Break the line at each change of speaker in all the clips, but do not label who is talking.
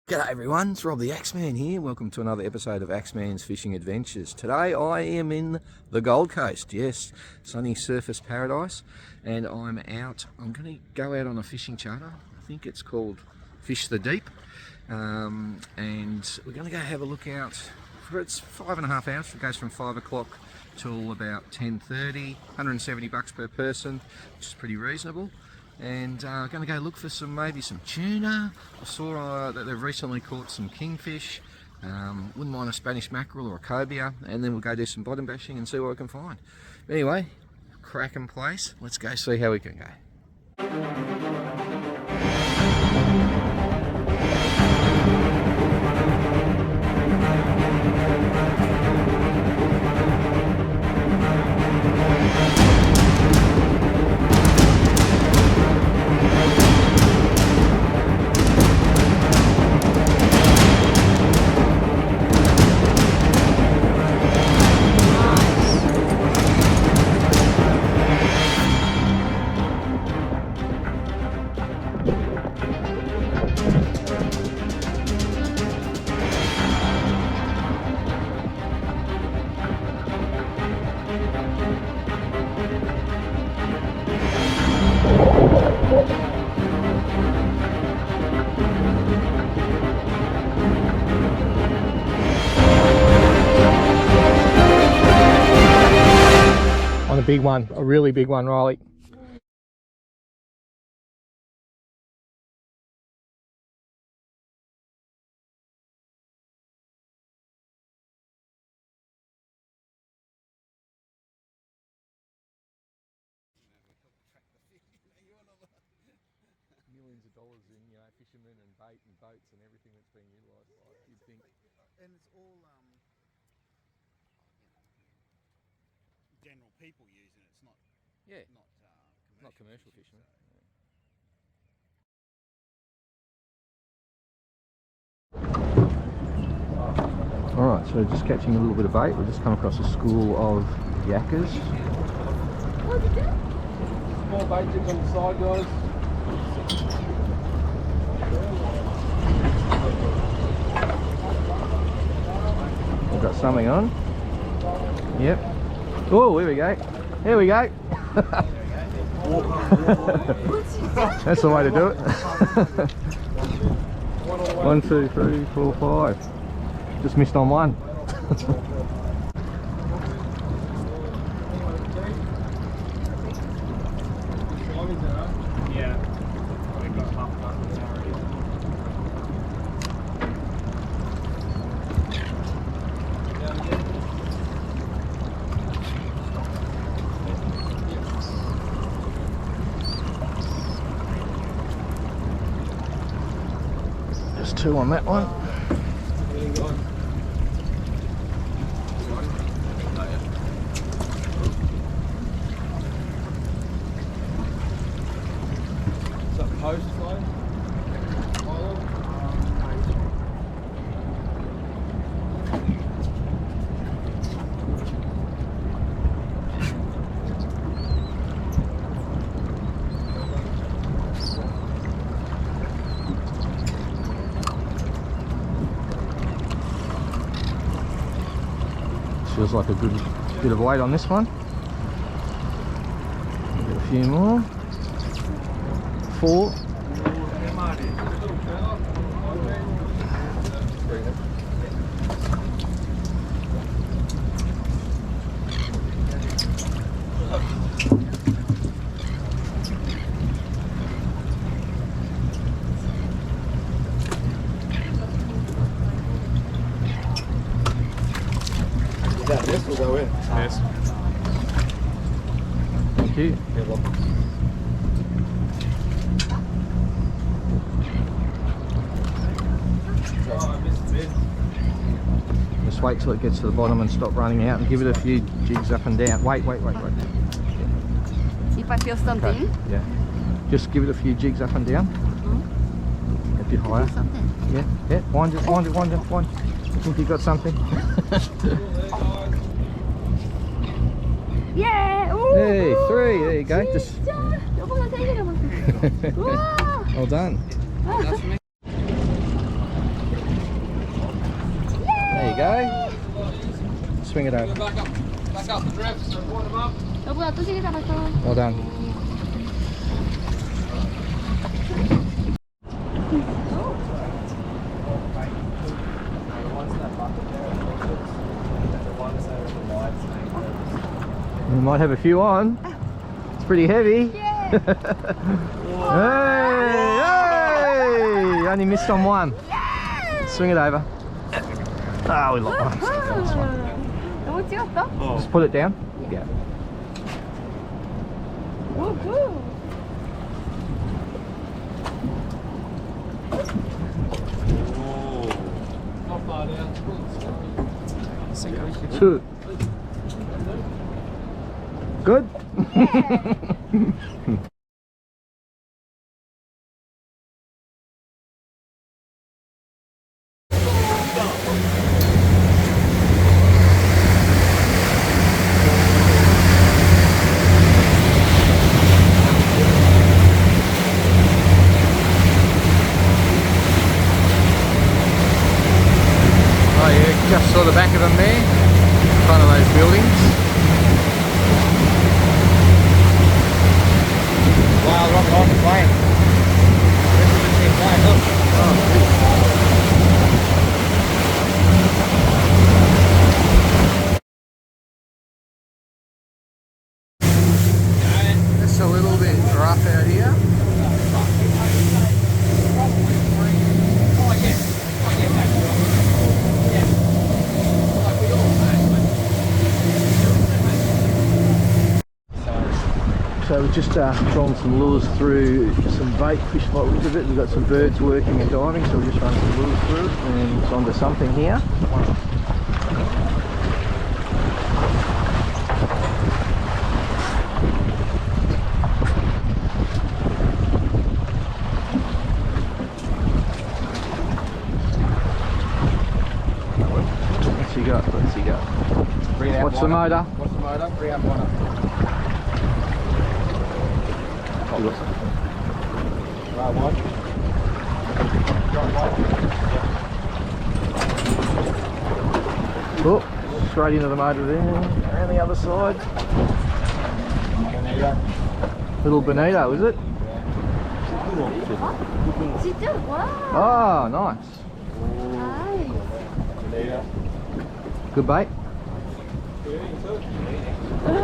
G'day everyone, it's Rob the Axeman here. Welcome to another episode of Axeman's Fishing Adventures. Today I am in the Gold Coast, yes, sunny surface paradise, and I'm going to go out on a fishing charter. I think it's called Fish the Deep, and we're going to go have a look out for, it's 5.5 hours. It goes from 5 o'clock till about 10:30, $170 per person, which is pretty reasonable. And going to go look for maybe some tuna. I saw that they've recently caught some kingfish. Wouldn't mind a Spanish mackerel or a cobia, and then we'll go do some bottom bashing and see what we can find. Anyway, cracking place. Let's go see how we can go.
On a big one, a really big one, Riley.
Millions of dollars in, fishermen and bait and boats and everything that's being utilised. You'd think.
And it's all general people using it. It's not
Not commercial fishermen. Alright, so just catching a little bit of bait. We've just come across a school of yakkers.
Small bait jigs on the side, guys.
We've got something on. Yep. Oh, here we go. Here we go. That's the way to do it. 1, 2, 3, 4, 5. Just missed on one.
Yeah.
Just 2 on that one. Feels like a good bit of weight on this one. Get a few more. 4.
This will go in.
Yes.
Thank you. Just wait till it gets to the bottom and stop running out and give it a few jigs up and down. Wait.
If I feel something,
Okay. Yeah. Just give it a few jigs up and down. A bit higher.
something.
Yeah. Wind it. I think you got something.
Yeah! Ooh,
Hey,
ooh,
3. There you go. Just
진짜 조금만 세게 잡았어. 우와!
well done. you go. Swing it over.
Back up the drift, so point them up.
여보야 또 시계 잡았어.
Well done. We might have a few on. It's pretty heavy.
Yeah.
Hey! Only missed on one.
Yeah.
Swing it over. Ah, we lost.
너무 찍었어?
Just put it down. Yeah.
우후.
Not far down.
Two. Good? Oh yeah, just saw the back of them there, in front of those buildings.
Wow, rock on, flying. This is the same flying, look.
It's a little bit rough out here. So we've just drawn some lures through some bait fish by the look of it. We've got some birds working and diving, so we're just running some lures through it, and it's onto something here. What's he got? What's he got?
Bring out
What's the motor?
What's the motor? Bring out motor. Right one.
Oh, straight into the motor there, around the other side. Little bonito, is it?
진짜 와.
Oh, nice.
나이스.
Good bait.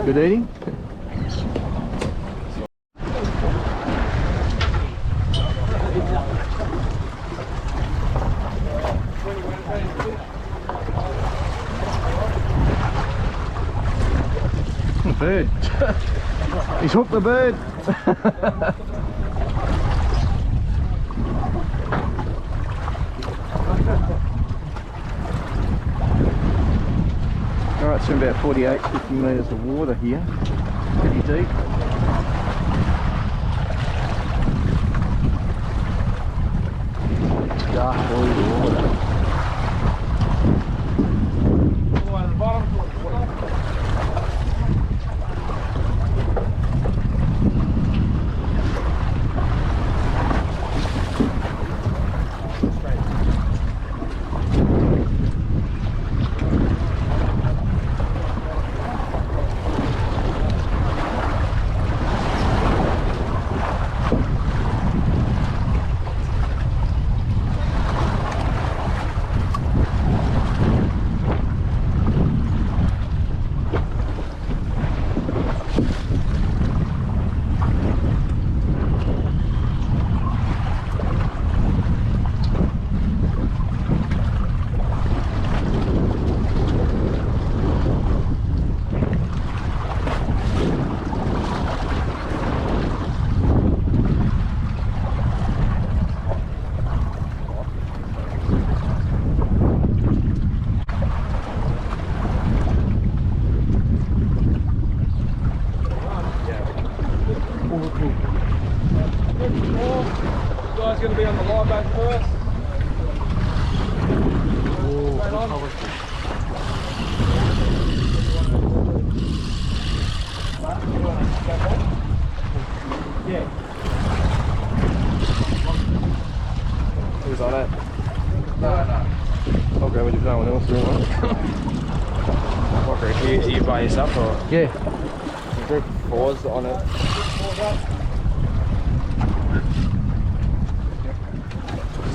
Good eating. Bird. He's hooked the bird. Alright, so about 48, 50 metres of water here. Pretty deep. Dark blue water.
All the way to the bottom. Guy's going to be on the live bait first. Straight on. Yeah.
Who's on it? No.
I'll grab it if no one else doing one.
What group? Are you by yourself or?
Yeah. The group of 4's on it.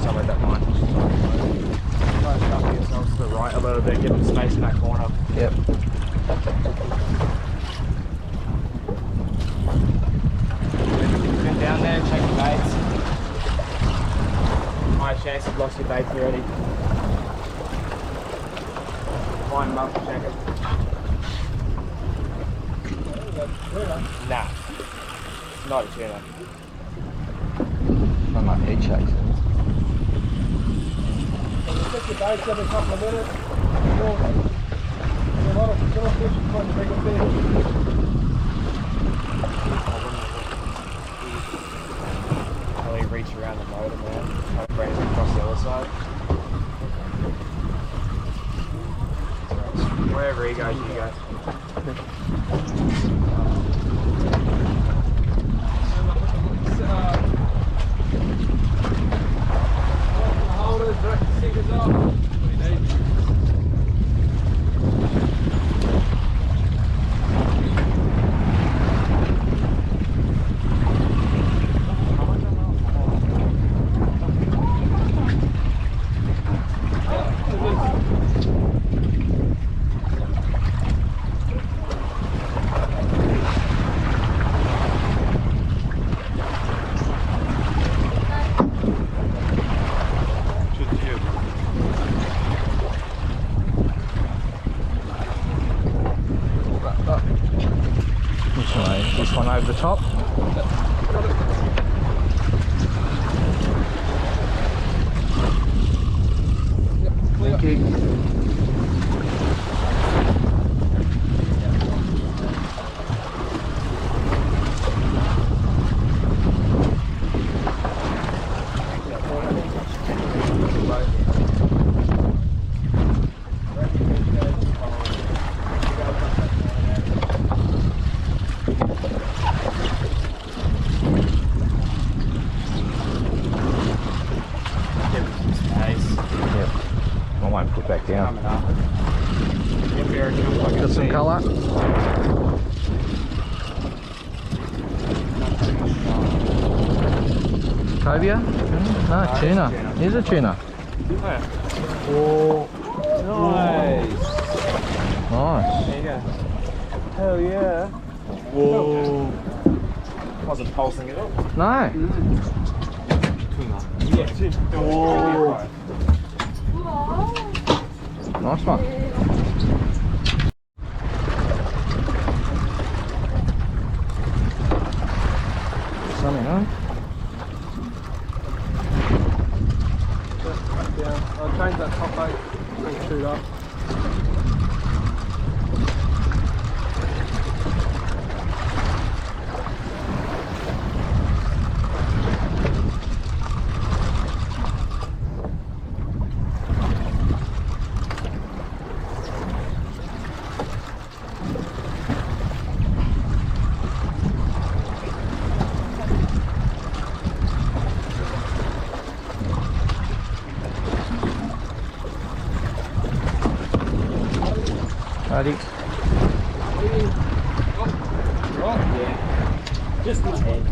Somewhere that line. Close up yourselves to the right a little bit, give them space in that corner.
Yep.
Get down there, check your baits. High chance you've lost your baits already. Find them up and check it. Nah. It's not a tuna.
I'm like head chasing.
Check your baits every couple of minutes. A lot of fish trying to bring them in.
Probably reach around the motor, man. Try to bring it across the other side. Wherever he goes, you go.
Holders, direct sinkers up. What do you need?
This one over the top. Thank you. I won't put back down. Got some colour. Cobia? No, tuna. Here's a tuna.
Oh, nice.
Nice.
There you go. Hell yeah. Whoa. Wasn't pulsing at all.
No.
Yeah, whoa.
Nice one. Something on.
Yeah, I'll change that top bait. Bring it shoot up.
Ready?
Yeah. Just my head.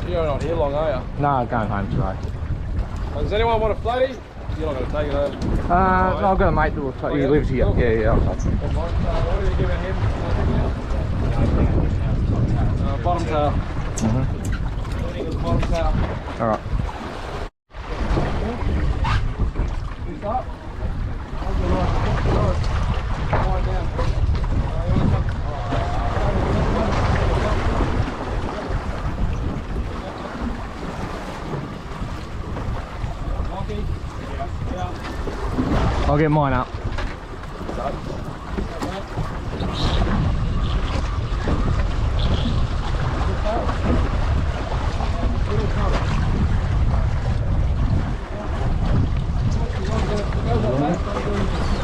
You're not here long, are you?
No, going home today.
Does anyone want a flatty? You're not going to take it over.
I've got a mate that will take. He lives here. Yeah, I'll take it.
What are you giving him? Bottom tail. Bottom tail.
All right.
Stop.
I'll get mine up.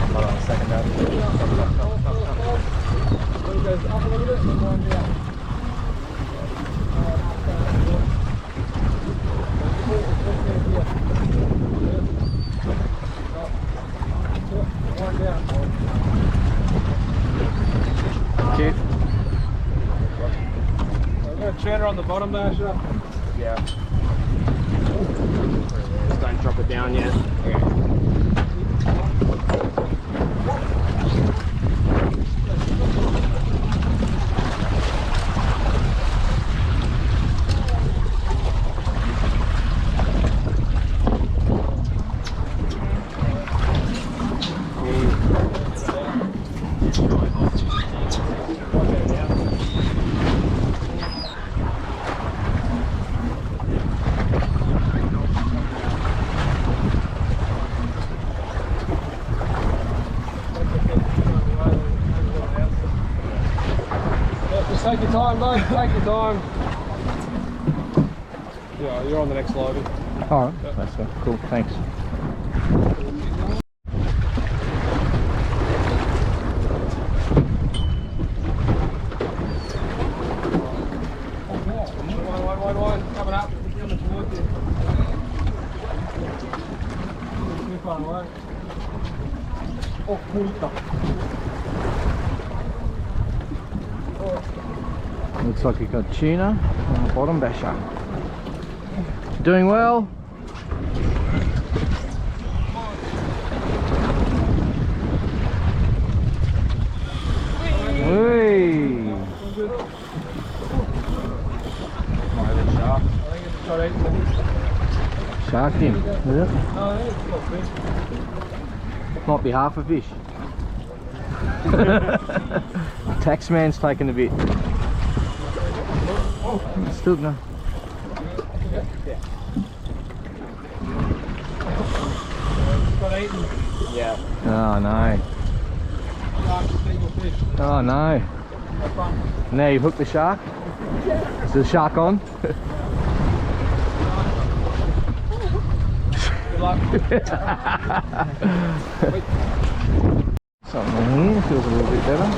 Hold on a second, Dad.
Goes up a little bit and then wind down. bottom basher.
Yeah. Just don't drop it down yet.
Just take your time, mate. Take your time. Yeah, you're on the next loading.
Alright, that's cool, thanks.
Wine. Coming up. Coming towards you. Too far away. Oh, puta.
Looks like you've got tuna on the bottom basher. Doing well? Whee! Sharked him, is it?
Oh, yeah, it's not big.
Might be half a fish. Taxman's taking a bit. Still no.
Got eaten.
Yeah. Oh no.
Shark, single fish.
Oh no.
Have fun.
Now you've hooked the shark? Is the shark on?
Good luck.
Something in here feels a little bit better.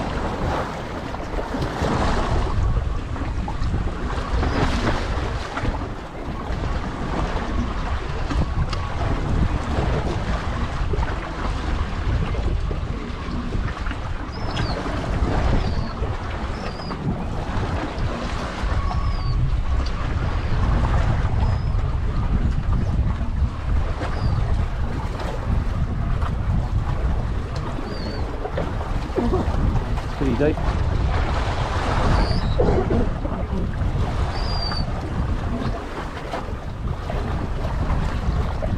Pretty deep.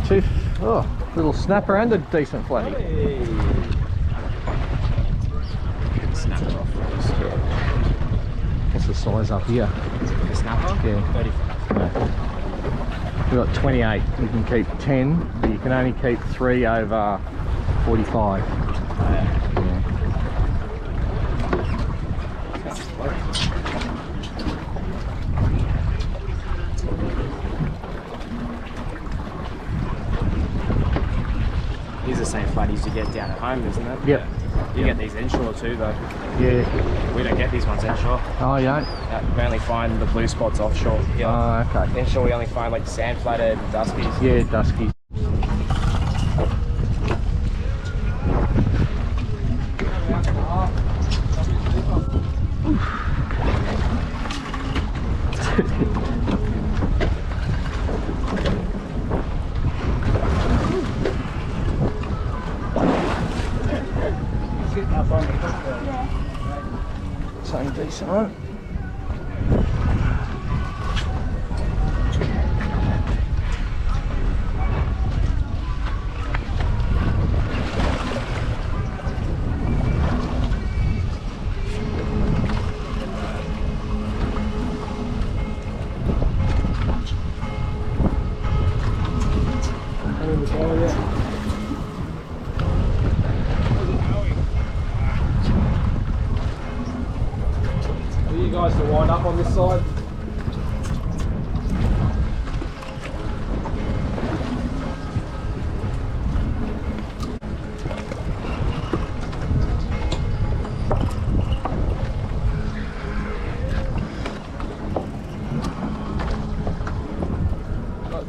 Chief, oh, little snapper and a decent flatty. Snapper off first.
What's the size up here?
The snapper?
Yeah.
35.
We've got 28. You can keep 10, but you can only keep 3 over 45.
These are the same flatties you get down at home, isn't it?
Yep.
You get these inshore too, though.
Yeah.
We don't get these ones inshore.
Oh, you don't?
We only find the blue spots offshore.
Oh, okay.
Inshore, we only find like sand flathead and duskies.
Yeah, dusky. Something decent, right?
Are you guys to wind up on this side?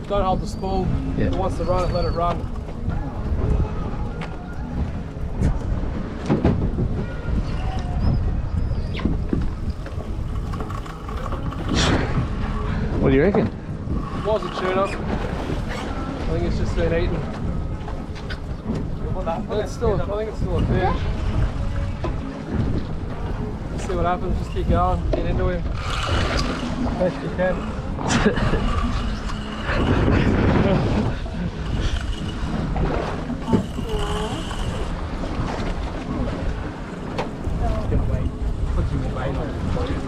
Don't hold the spool.
Yeah.
If it wants to run it, let it run.
do you reckon?
Wasn't tuna. I think it's just been eaten. But it's still, I think it's still a fish. Let's see what happens. Just keep going. Get into him. Best you can. Put some bait on it for you.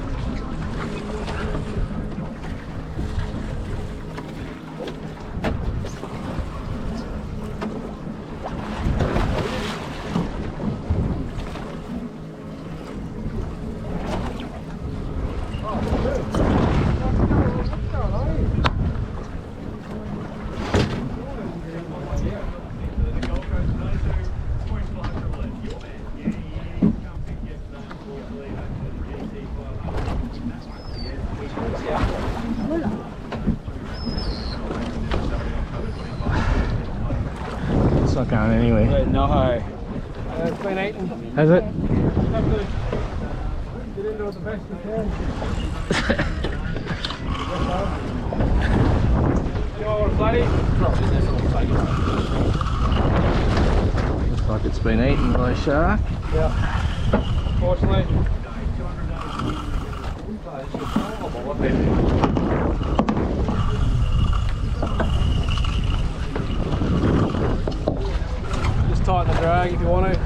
It's not going anywhere.
No.
It's been eaten.
Has it?
Have to get into it the best you can. You want a flatty?
Looks like it's been eaten by a shark.
Yeah. Fortunately. Just tighten the drag if you want to.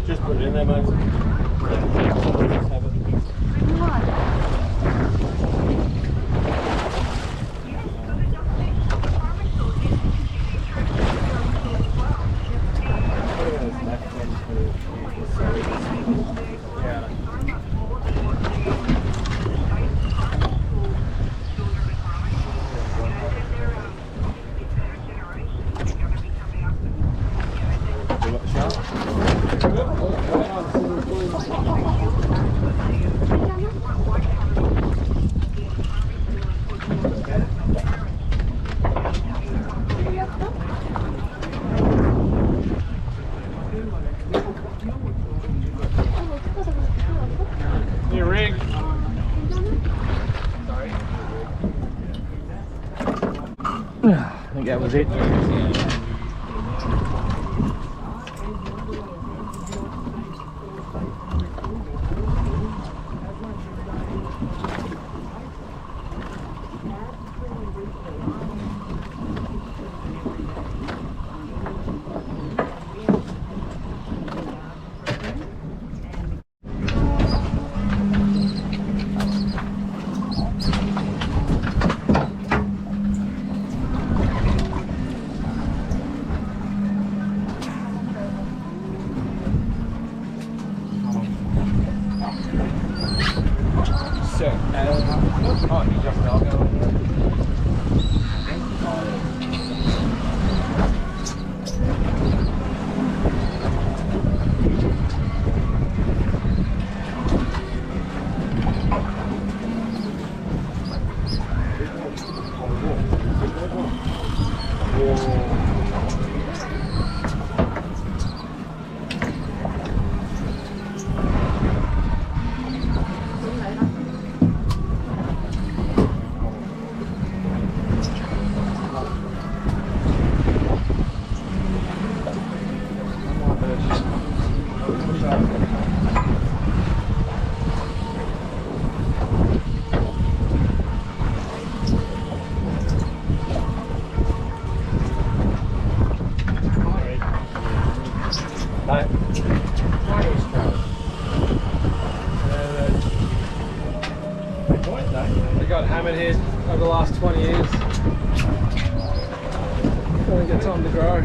Just put it in there, mate.
Your rig.
I think that was it.
They got hammerhead over the last 20 years. I think it's time to grow.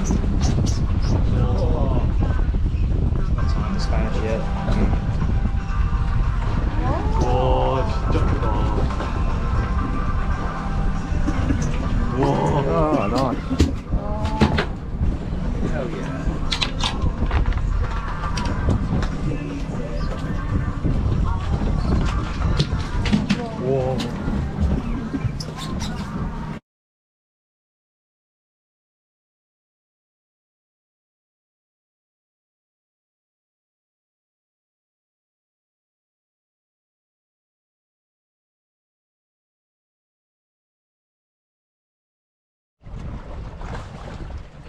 Not time for Spanish yet.
Oh, nice.
Hell yeah. Whoa.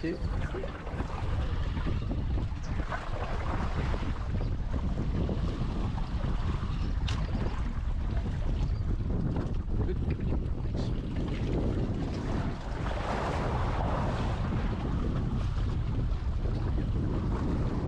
Cute.